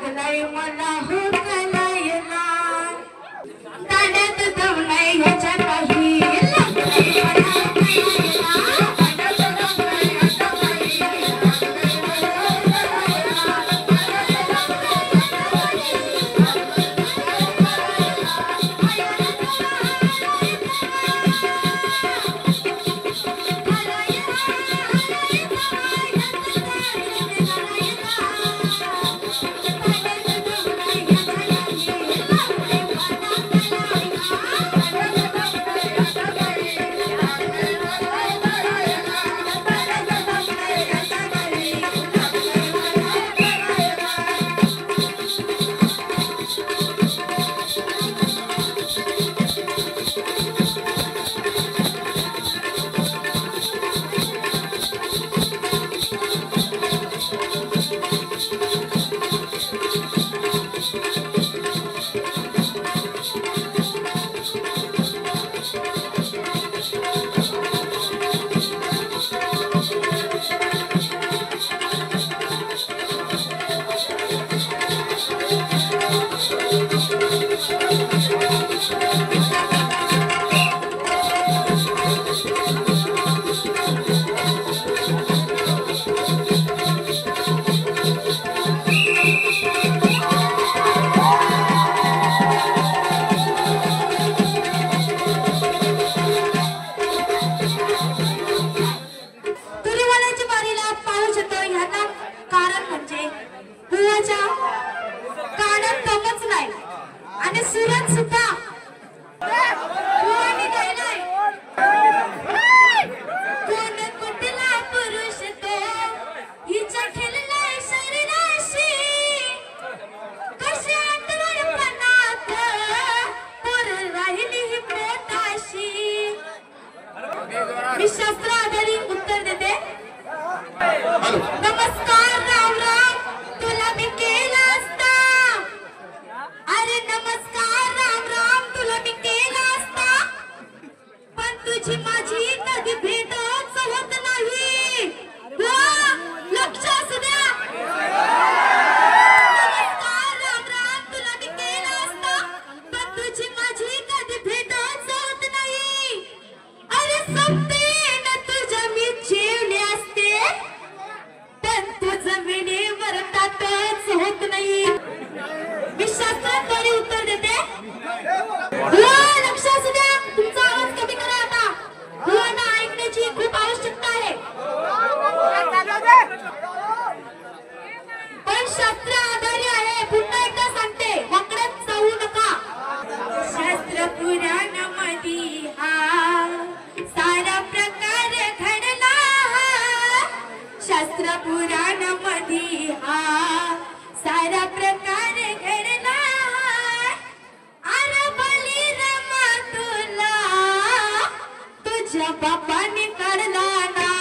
लागलाय मला हुकलायला ताण्यात दम नाही ह्याच्या काही लागलाय मला हुकलायला ताण्यात दम नाही ह्याच्या मी शास्त्र आधारित उत्तर देते। नमस्कार राम राम तुला मी केला असता, अरे नमस्कार राम राम तुला मी केला असता, पण तुझी माझी कधी भेटच होत नाही, लक्ष असू द्या। नमस्कार राम राम तुला मी केला असता, पण तुझी माझी कधी भेटच होत नाही, अरे सत्य होत नाही। मी शास्त्राद्वारे उत्तर देते। लक्ष असू द्या, तुमचा आवाज कमी करा आता, मुलांना ऐकण्याची खूप आवश्यकता आहे। पण शास्त्र आधारी आहे, पुन्हा एकदा सांगते, वाकड्यात जाऊ नका। शास्त्र पुराणामध्ये हा सारा प्रकार घडला, शास्त्र पुराणामध्ये हा सारा प्रकार घडला, अरे बलिरामा तुला तुझ्या बापाने काढला ना।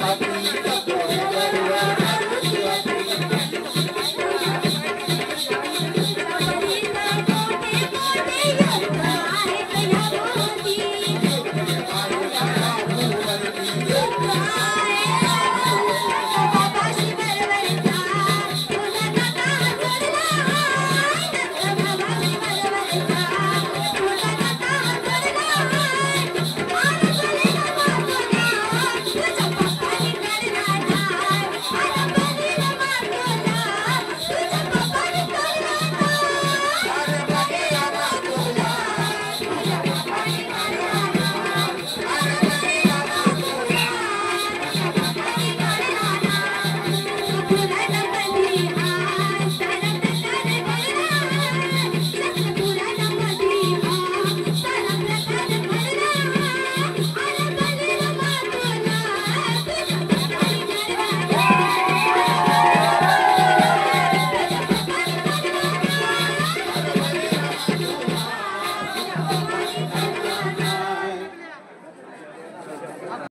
खात्री